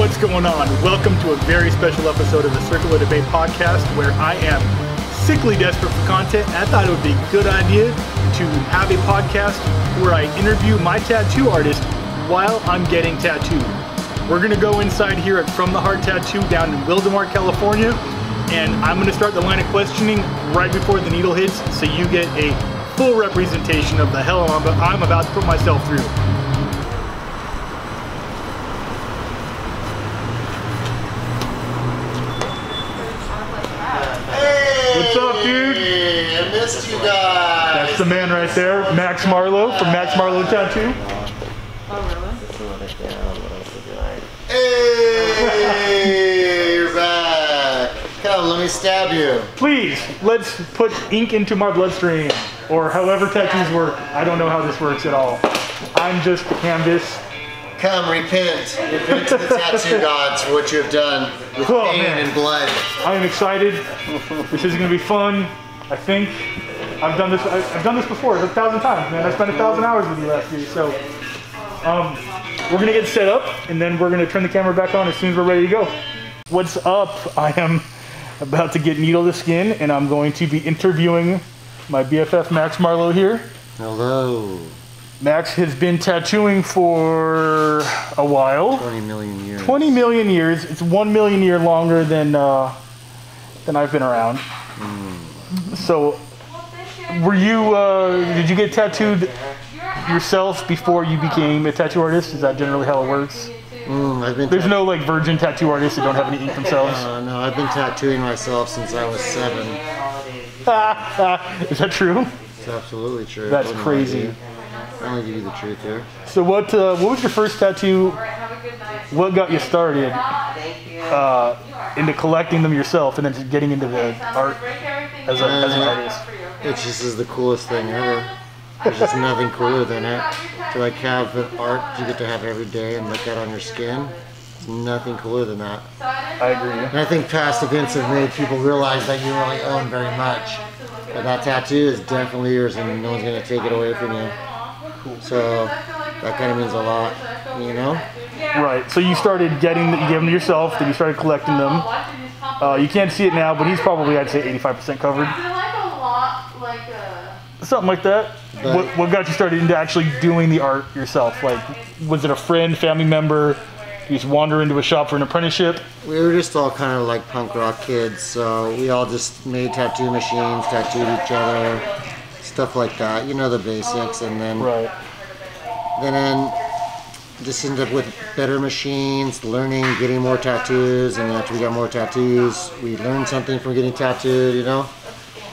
What's going on? Welcome to a very special episode of the Circular Debate podcast where I am sickly desperate for content. I thought it would be a good idea to have a podcast where I interview my tattoo artist while I'm getting tattooed. We're going to go inside here at From the Heart Tattoo down in Wildomar, California, and I'm going to start the line of questioning right before the needle hits so you get a full representation of the hell I'm about to put myself through. What's up, dude? Hey, I missed you guys. That's the man right there, Max Marlowe from Max Marlowe Tattoo. Hey, you're back. Come, let me stab you. Please, let's put ink into my bloodstream, or however tattoos work. I don't know how this works at all. I'm just a canvas. Come, repent. Repent to the tattoo gods for what you have done with pain and blood. I am excited. This is going to be fun. I think I've done this before 1,000 times, man. I spent 1,000 hours with you last year. So we're going to get set up, and then we're going to turn the camera back on as soon as we're ready to go. What's up? I am about to get needle to skin, and I'm going to be interviewing my BFF Max Marlowe here. Hello. Max has been tattooing for a while. 20 million years. 20 million years. It's 1 million years longer than I've been around. So, were you? Did you get tattooed yourself before you became a tattoo artist? Is that generally how it works? There's no like virgin tattoo artists that don't have any ink themselves. No, I've been tattooing myself since I was 7. Is that true? It's absolutely true. That's crazy. I only give you the truth here. So what was your first tattoo? What got you started into collecting them yourself and then getting into the art as an artist? It just is the coolest thing ever. There's just nothing cooler than it. To like have the art you get to have every day and look at on your skin. Nothing cooler than that. I agree. And I think past events have made people realize that you really own very much. But that tattoo is definitely yours and no one's going to take it away from you. So that kind of means a lot, you know? Right. So you started you gave them to yourself, then you started collecting them. You can't see it now, but he's probably, I'd say, 85% covered. Something like that. What got you started into actually doing the art yourself? Like, was it a friend, family member? You just wander into a shop for an apprenticeship? We were just all kind of like punk rock kids, so we all just made tattoo machines, tattooed each other, stuff like that. You know the basics, and then just ended up with better machines, learning, getting more tattoos, and after we got more tattoos, we learned something from getting tattooed, you know?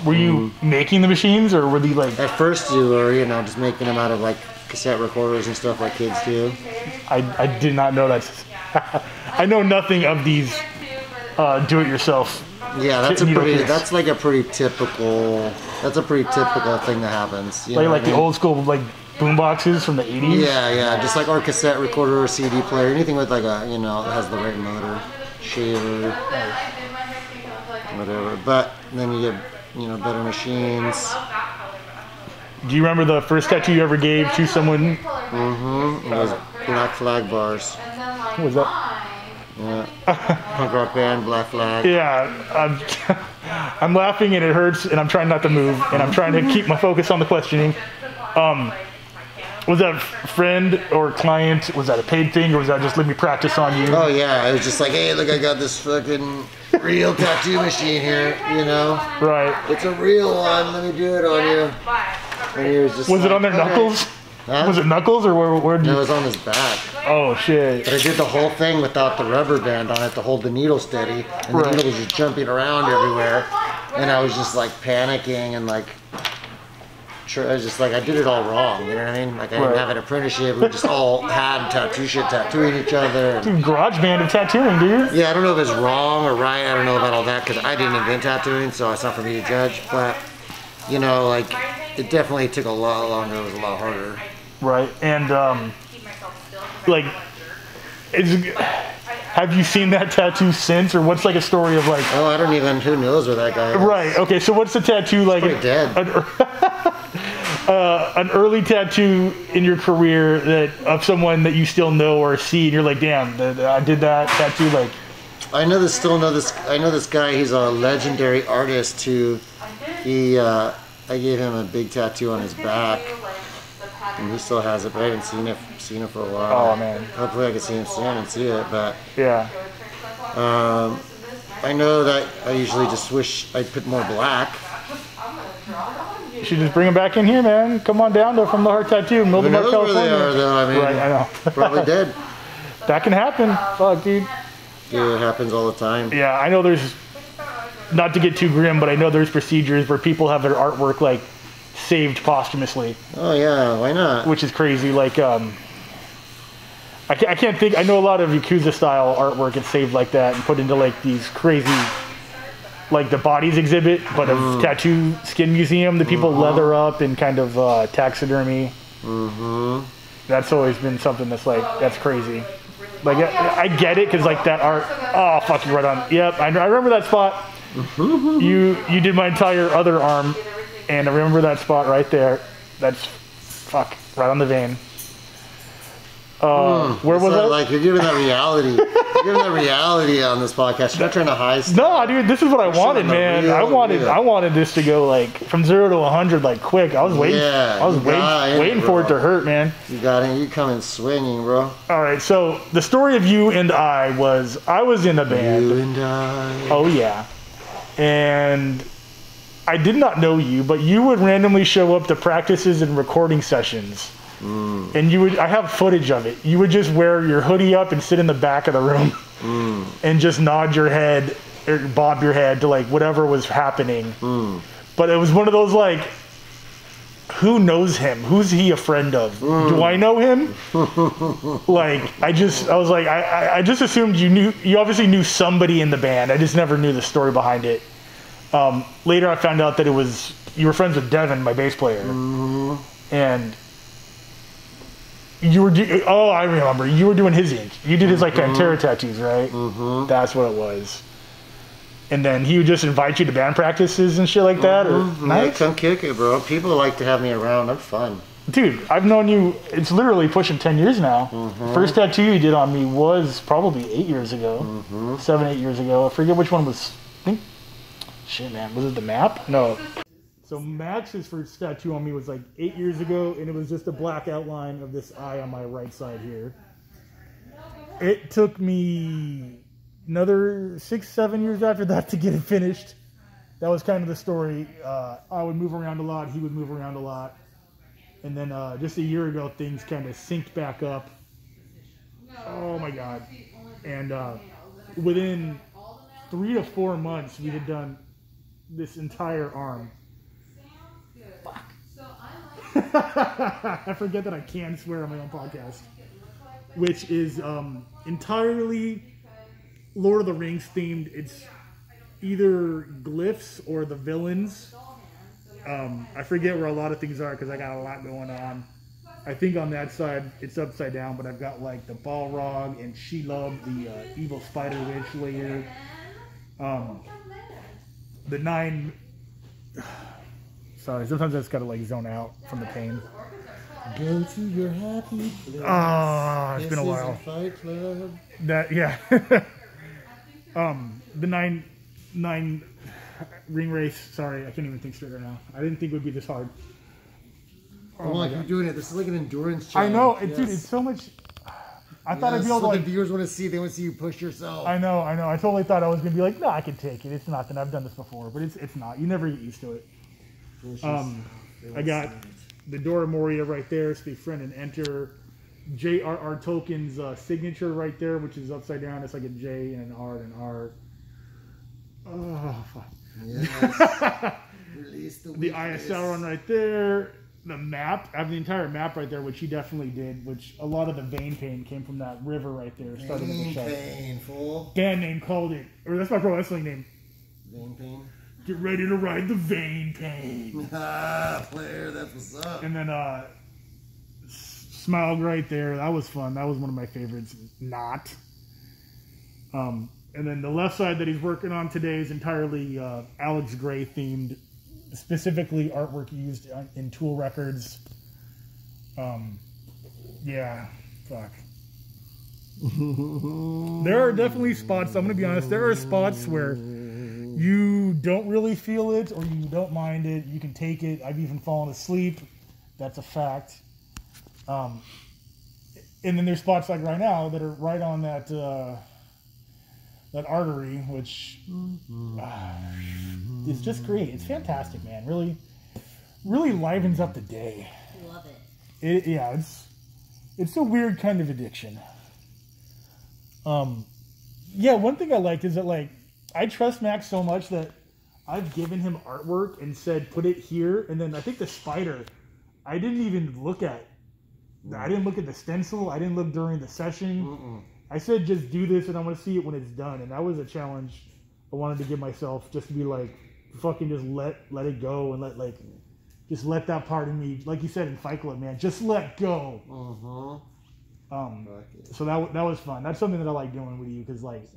Were you making the machines, or were they like... At first you were, you know, just making them out of like cassette recorders and stuff like kids do. I did not know that. I know nothing of these do-it-yourself. Yeah, that's like a pretty typical thing that happens. You know like the old school like boom boxes from the 80s? Yeah, just like our cassette recorder or CD player, anything with like a, you know, that has the right motor, shaver, whatever. But then you get, you know, better machines. Do you remember the first tattoo you ever gave to someone? It was Black Flag bars. What was that? Yeah. Punk rock band, Black Flag. Yeah, I'm laughing and it hurts and I'm trying not to move and I'm trying to keep my focus on the questioning. Was that a friend or client? Was that a paid thing or was that just let me practice on you? Oh yeah, it was just like, hey, look, I got this fucking real tattoo machine here, you know? Right. It's a real one, let me do it on you. And he was just was it on their knuckles? Huh? Was it knuckles or where did you... No, it was on his back. Oh shit. But I did the whole thing without the rubber band on it to hold the needle steady. And the needle was just jumping around everywhere. And I was just like panicking and like... I was just like, I did it all wrong, you know what I mean? Like I didn't have an apprenticeship, we just all had tattooing each other. Dude, garage band of tattooing, dude. Yeah, I don't know if it's wrong or right, I don't know about all that because I didn't invent tattooing, so it's not for me to judge. But, you know, like, it definitely took a lot longer, it was a lot harder. Right, and like, have you seen that tattoo since, or what's like a story of like... Oh, I don't even, who knows where that guy is. Right, okay, so what's the tattoo like... He's probably dead. an early tattoo in your career that of someone that you still know or see, and you're like, damn, I did that tattoo. Like, I know this guy. He's a legendary artist who I gave him a big tattoo on his back, and he still has it. But I haven't seen it for a while. oh man, Hopefully I can see him soon and see it. But yeah. I know that I usually just wish I'd put more black. You should just bring them back in here, man. Come on down to From the Heart Tattoo, Wildomar, California. Where they are, though. I mean, right, I know. Probably dead. That can happen. Fuck, dude. Dude, it happens all the time. Yeah, I know there's, not to get too grim, but I know there's procedures where people have their artwork, like, saved posthumously. Oh, yeah, why not? Which is crazy. Like, I can't think, I know a lot of Yakuza-style artwork is saved like that and put into, like, these crazy, like the Bodies exhibit, but of Tattoo Skin Museum that people leather up in kind of taxidermy. That's always been something that's like, that's crazy. Like, I get it, because like that art, oh, fuck, you right on. Yep, I remember that spot. You did my entire other arm, and I remember that spot right there. That's, fuck, right on the vein. Where was I? Like, you're giving that reality. You're giving that reality on this podcast. You're not trying to hide stuff. No, dude, this is what I wanted, man. I wanted this to go like from 0 to 100 like quick. I was waiting. Yeah, I was waiting for it to hurt, man. You got it. You coming swinging, bro. All right, so the story of you and I was in a band. You and I. Oh yeah, and I did not know you, but you would randomly show up to practices and recording sessions. And you would, I have footage of it. You would just wear your hoodie up and sit in the back of the room and just nod your head or bob your head to like whatever was happening. But it was one of those like, who knows him? Who's he a friend of? Do I know him? Like, I was like, I just assumed you obviously knew somebody in the band. I just never knew the story behind it. Later I found out that you were friends with Devin, my bass player. And you were I remember. You were doing his ink. You did his like Pantera tattoos, right? That's what it was. And then he would just invite you to band practices and shit like that? Or nice? Yeah, come kick it, bro. People like to have me around. I'm fun. Dude, I've known you, it's literally pushing 10 years now. First tattoo you did on me was probably 8 years ago. 7, 8 years ago. I forget which one was, I think, shit man, was it the map? No. So Max's first tattoo on me was like 8 years ago, and it was just a black outline of this eye on my right side here. It took me another 6, 7 years after that to get it finished. That was kind of the story. I would move around a lot, he would move around a lot. And then just a year ago, things kind of synced back up. Oh my God. And within 3 to 4 months, we had done this entire arm. I forget that I can swear on my own podcast, which is entirely Lord of the Rings themed. It's either glyphs or the villains. I forget where a lot of things are because I got a lot going on. I think on that side it's upside down, but I've got like the Balrog and Shelob, the evil spider witch layer. The 9. Sorry, sometimes I just gotta like zone out from the pain. Go to your happy place. Oh, it's been a while. Fight Club. That, yeah. The 9 ring race. Sorry, I can't even think straight right now. I didn't think it would be this hard. Oh my God, you're doing it. This is like an endurance challenge. I know, dude. It's so much. I thought I'd be able to. Like, the viewers want to see. They want to see you push yourself. I know. I totally thought I was gonna be like, no, I can take it. It's nothing. I've done this before, but it's not. You never get used to it. I got the Dora Moria right there, so they friend and enter. J.R.R. Tolkien's signature right there, which is upside down. It's like a J and an R and an R. Oh, fuck. Yes. Release the Eye of Sauron right there. The map. I have the entire map right there, which he definitely did, which a lot of the vein pain came from that river right there. Vein pain, fool. Band name called it. Or that's my pro wrestling name. Vein pain? Get ready to ride the vein pain. Player, that's what's up. And then Smiled right there. That was fun. That was one of my favorites. Not. And then the left side that he's working on today is entirely Alex Gray themed specifically artwork used in Tool records. Yeah, fuck. There are definitely spots, I'm going to be honest, there are spots where you don't really feel it or you don't mind it. You can take it. I've even fallen asleep. That's a fact. And then there's spots like right now that are right on that that artery, which is just great. It's fantastic, man. Really, really livens up the day. Love it. Yeah, it's a weird kind of addiction. Yeah, one thing I liked is that, like, I trust Max so much that I've given him artwork and said, put it here. And then I think the spider, I didn't even look at. I didn't look at the stencil. I didn't look during the session. I said, just do this and I want to see it when it's done. And that was a challenge I wanted to give myself, just to be like, fucking just let it go and just let that part of me, like you said in Fight Club, man, just let go. So that was fun. That's something that I like doing with you, because like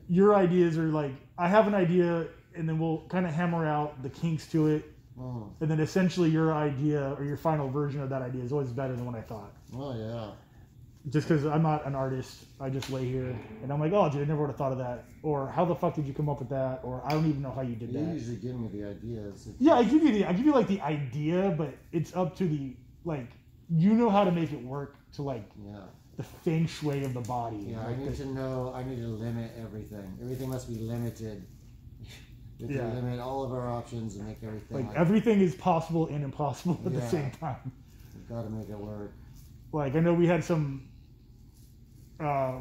your ideas are like, I have an idea and then we'll kind of hammer out the kinks to it, and then essentially your idea or your final version of that idea is always better than what I thought. Oh yeah. Just because I'm not an artist, I just lay here and I'm like, oh dude, I never would have thought of that, or how the fuck did you come up with that, or I don't even know how you did that. You usually give me the ideas. Yeah, I give you like the idea, but it's up to the, like, you know how to make it work to, like, the feng shui of the body. Yeah, like I need to limit everything. Everything must be limited. We have to limit all of our options and make everything like everything is possible and impossible at the same time. We've got to make it work. Like, I know we had some,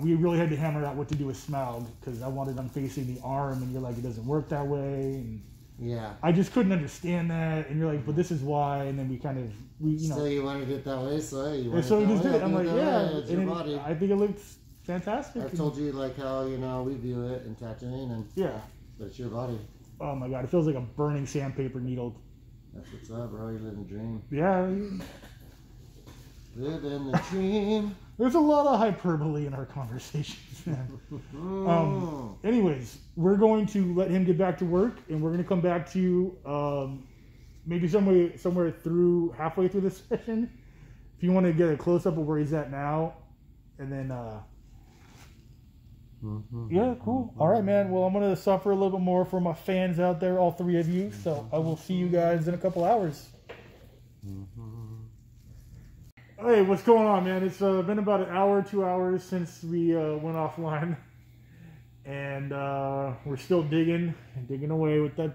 we really had to hammer out what to do with Smaug, because I wanted them facing the arm, and you're like, it doesn't work that way, and I just couldn't understand that, and you're like, but this is why, and then So you wanted it that way, so you wanted so it we that just way. did it. I'm like, It's your body. I think it looks fantastic. I've told you like how we view it in tattooing, and but it's your body. Oh my god, it feels like a burning sandpaper needle. That's what's up, bro. You're living the dream. Yeah. Living the dream. There's a lot of hyperbole in our conversations, man. Anyways, we're going to let him get back to work, and we're going to come back to you maybe somewhere through, halfway through this session. If you want to get a close-up of where he's at now, and then, yeah, cool. All right, man. Well, I'm going to suffer a little bit more for my fans out there, all three of you, so I will see you guys in a couple hours. Hey, what's going on, man? It's been about an hour, 2 hours since we went offline, and we're still digging away with that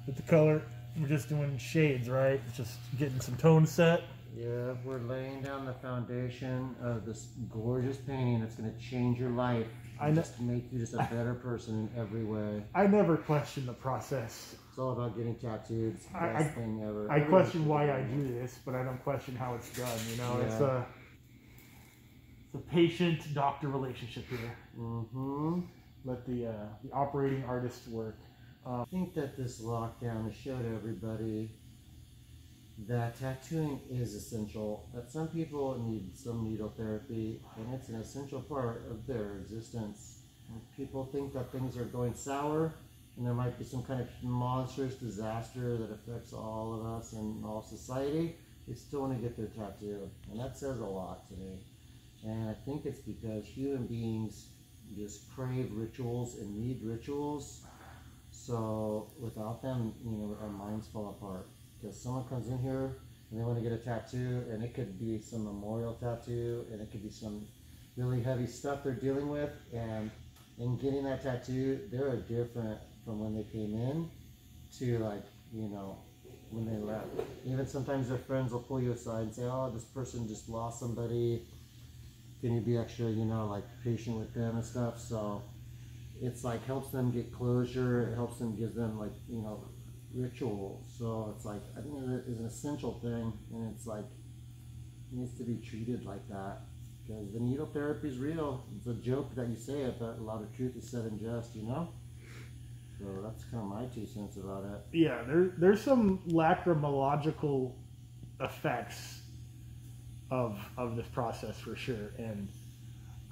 with the color. We're just doing shades, right? Just getting some tone set. Yeah, we're laying down the foundation of this gorgeous painting that's going to change your life. Just make you just a better person in every way. I never question the process. It's all about getting tattooed. It's the best thing ever. I question why I do this, but I don't question how it's done. You know, it's a patient-doctor relationship here. Let the operating artist work. I think that this lockdown has showed everybody that tattooing is essential, that some people need some needle therapy, and it's an essential part of their existence. And people think that things are going sour, and there might be some kind of monstrous disaster that affects all of us and all society. They still want to get their tattoo, and that says a lot to me. And I think it's because human beings just crave rituals and need rituals. So without them, our minds fall apart. Because someone comes in here and they want to get a tattoo, and it could be some memorial tattoo, and it could be some really heavy stuff they're dealing with, and in getting that tattoo, they're different from when they came in to, like, when they left. Even sometimes their friends will pull you aside and say, oh, this person just lost somebody, can you be extra, like, patient with them and stuff. So it's like helps them get closure, it helps them, gives them, like, ritual. So it's like, I think it is an essential thing, and it's like, it needs to be treated like that, because the needle therapy is real. It's a joke that you say it, but a lot of truth is said in jest, So that's kind of my 2 cents about it. Yeah, there's some lacrimological effects of this process for sure, and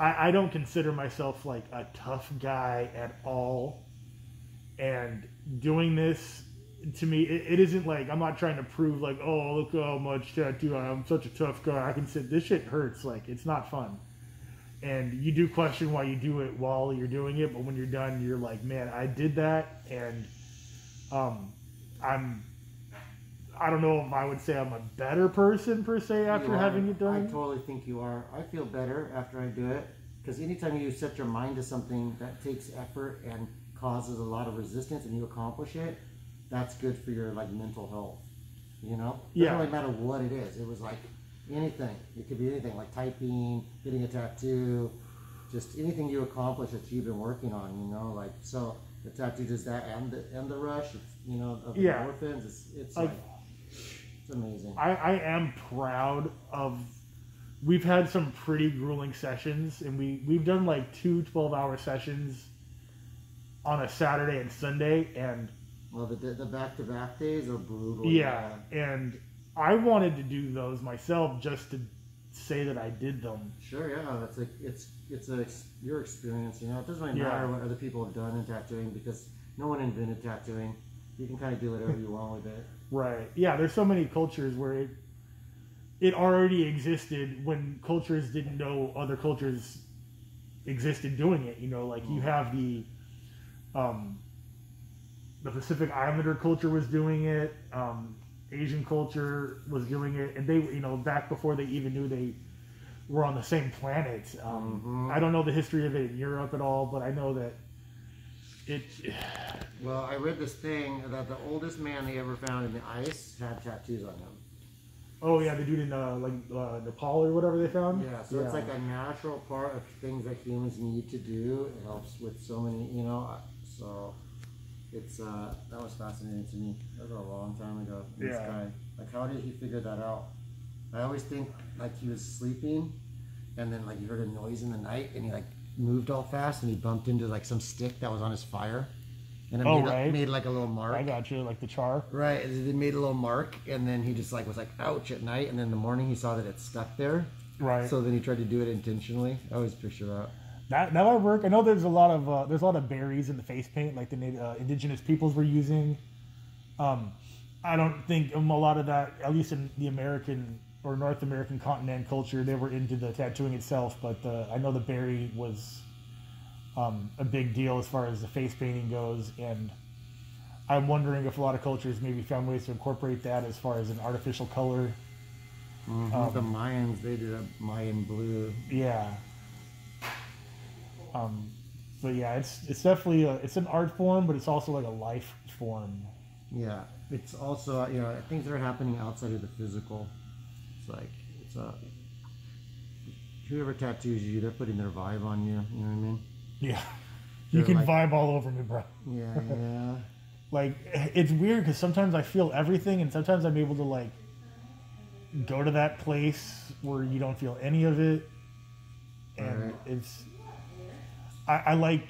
I don't consider myself like a tough guy at all. And doing this, to me, it isn't like, I'm not trying to prove like, oh, look how much tattoo, I'm such a tough guy, I can sit, this shit hurts, like, it's not fun. And you do question why you do it while you're doing it, but when you're done, you're like, man, I did that, and I don't know if I would say I'm a better person per se after having it done. I totally think you are. I feel better after I do it, because anytime you set your mind to something that takes effort and causes a lot of resistance and you accomplish it, that's good for your like mental health. You know? It doesn't really matter what it is. It was like anything. It could be anything, like typing, getting a tattoo, just anything you accomplish that you've been working on, you know, like, so the tattoo does that and the rush, it's, you know, of the orphans, it's like, it's amazing. I am proud of, we've had some pretty grueling sessions, and we've done like 2 12-hour sessions on a Saturday and Sunday, and well, the back-to-back days are brutal. Yeah, and I wanted to do those myself just to say that I did them. Sure, yeah, that's like it's your experience. You know, it doesn't really matter what other people have done in tattooing, because no one invented tattooing. You can kind of do whatever you want with it. Right. Yeah, there's so many cultures where it already existed when cultures didn't know other cultures existed doing it. You know, like you have the Pacific Islander culture was doing it. Asian culture was doing it, and they, you know, back before they even knew they were on the same planet. I don't know the history of it in Europe at all, but I know that Well, I read this thing that the oldest man they ever found in the ice had tattoos on him. Oh yeah, the dude in Nepal or whatever they found. Yeah, so it's like a natural part of things that humans need to do. It helps with so many, you know. So it's that was fascinating to me. That was a long time ago. This guy, like, how did he figure that out? I always think like he was sleeping, and then like he heard a noise in the night, and he like moved all fast, and he bumped into like some stick that was on his fire, and it made like a little mark. I got you, like the char. Right, it made a little mark, and then he just like was like ouch at night, and then in the morning he saw that it stuck there. Right. So then he tried to do it intentionally. I always picture that. That might work. I know there's a lot of berries in the face paint, like the indigenous peoples were using. I don't think a lot of that, at least in the American or North American continent culture, they were into the tattooing itself. But I know the berry was a big deal as far as the face painting goes, and I'm wondering if a lot of cultures maybe found ways to incorporate that as far as an artificial color. The Mayans, they did a Mayan blue. Yeah. But yeah, it's definitely it's an art form, but it's also like a life form. Yeah, it's also, you know, things that are happening outside of the physical. It's like whoever tattoos you, they're putting their vibe on you. You know what I mean? Yeah, you can like, vibe all over me, bro. Yeah. Like, it's weird because sometimes I feel everything, and sometimes I'm able to like go to that place where you don't feel any of it, and it's. I like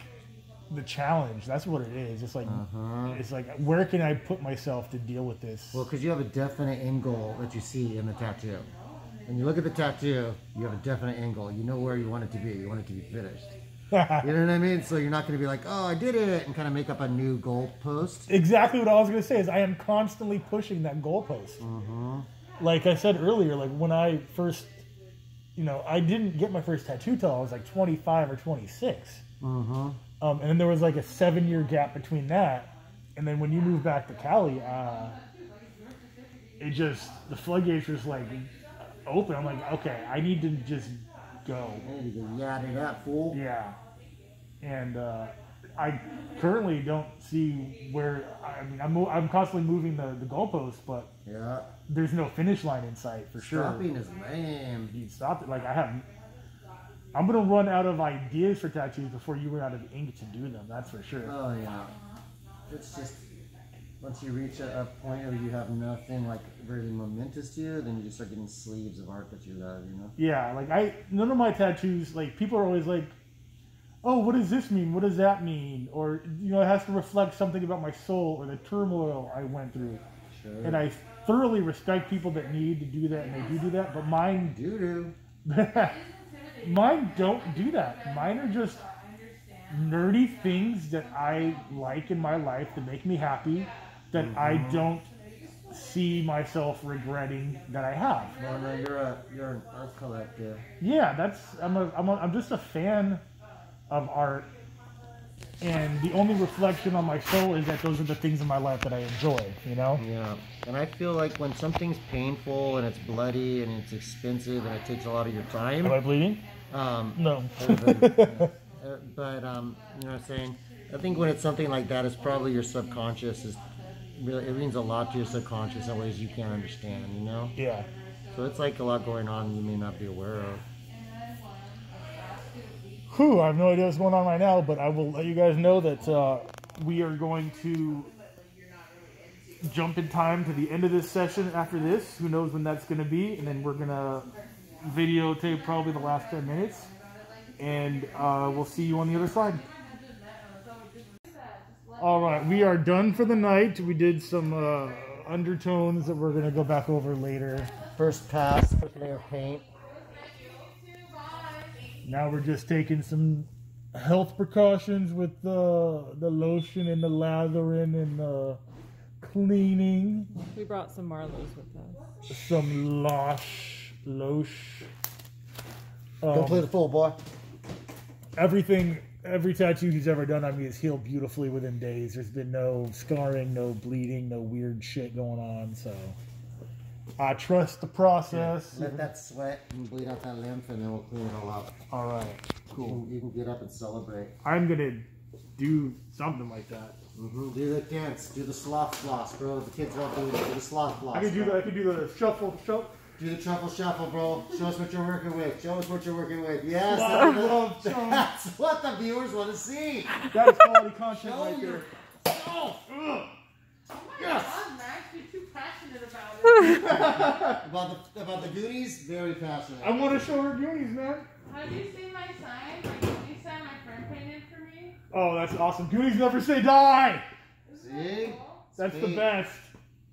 the challenge. That's what it is. It's like it's like, where can I put myself to deal with this? Well, because you have a definite end goal that you see in the tattoo. When you look at the tattoo, you have a definite end goal. You know where you want it to be. You want it to be finished. You know what I mean? So you're not going to be like, oh, I did it, and kind of make up a new goal post. Exactly what I was going to say is I am constantly pushing that goal post. Like I said earlier, like when I first, you know, I didn't get my first tattoo till I was like 25 or 26. And then there was like a 7-year gap between that, and then when you move back to Cali, it just, the floodgates just like open. I'm like, okay, I need to just go. I need to go yada it up, fool. Yeah. And I currently don't see where, I mean, I'm constantly moving the goalpost, but there's no finish line in sight for sure. Stopping is lame. You stopped it. Like, I'm going to run out of ideas for tattoos before you run out of ink to do them. That's for sure. Oh, yeah. It's just, once you reach a point where you have nothing like very momentous to you, then you just start getting sleeves of art that you love, you know? Yeah, like none of my tattoos, like, people are always like, oh, what does this mean? What does that mean? Or, you know, it has to reflect something about my soul or the turmoil I went through. Sure. And I thoroughly respect people that need to do that, and they do that, but mine... Doo-doo. Mine don't do that. Mine are just nerdy things that I like in my life that make me happy that I don't see myself regretting that I have. Well, no, you're an art collector. Yeah, I'm just a fan of art, and the only reflection on my soul is that those are the things in my life that I enjoy, you know? Yeah, and I feel like when something's painful and it's bloody and it's expensive and it takes a lot of your time. Am I bleeding? No. But you know what I'm saying? I think when it's something like that, it's probably your subconscious is really, it means a lot to your subconscious in ways you can't understand, you know? Yeah. So it's like a lot going on you may not be aware of. Whew, I have no idea what's going on right now, but I will let you guys know that we are going to jump in time to the end of this session after this. Who knows when that's going to be, and then we're going to videotape probably the last 10 minutes, and we'll see you on the other side. Alright, we are done for the night. We did some undertones that we're going to go back over later. First pass, first layer of paint. Now we're just taking some health precautions with the lotion and the lathering and the cleaning. We brought some Marlows with us. Some Losh. Don't play the fool, boy. Every tattoo he's ever done on me has healed beautifully within days. There's been no scarring, no bleeding, no weird shit going on, so I trust the process. Let that sweat and bleed out that lymph and then we'll clean it all up. Alright, Cool. You can get up and celebrate. I'm gonna do something like that. Do the dance. Do the sloth floss, bro. The kids love doing it. Do the sloth floss. I could do the shuffle. Do the truffle shuffle, bro. Show us what you're working with. Show us what you're working with. Yes. That's what the viewers want to see. That is quality content right there. Yes. God, Max, you're too passionate about it. about the Goonies, very passionate. I want to show her Goonies, man. How do you say my sign? Like, Goonies sign my friend painted for me? Oh, that's awesome. Goonies never say die. See? That's the best.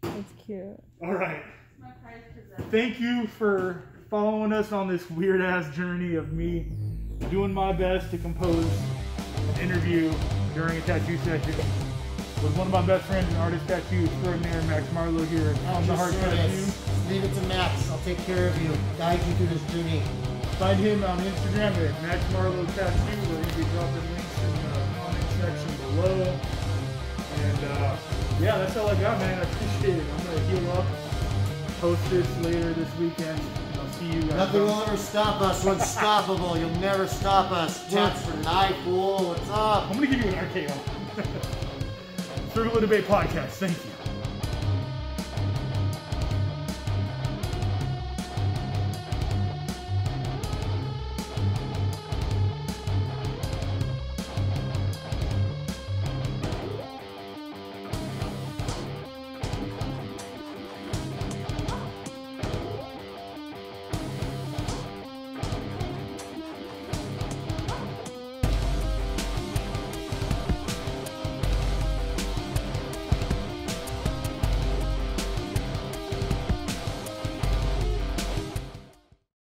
That's cute. All right. It's my prized possession. Thank you for following us on this weird-ass journey of me doing my best to compose an interview during a tattoo session with one of my best friends and artist tattoo extraordinaire, Max Marlowe here on the Heart Tattoo. Leave it to Max. I'll take care of you. Guide you through this journey. Find him on Instagram at Max Marlowe Tattoo. We're going to be dropping links in the comment section below. And yeah, that's all I got, man. I appreciate it. I'm going to heal up, post this later this weekend. I'll see you guys. Nothing will ever stop us. We're unstoppable. You'll never stop us. Tats for knife, fool. What's up? I'm going to give you an RKO. Circle of Debate Podcast. Thank you.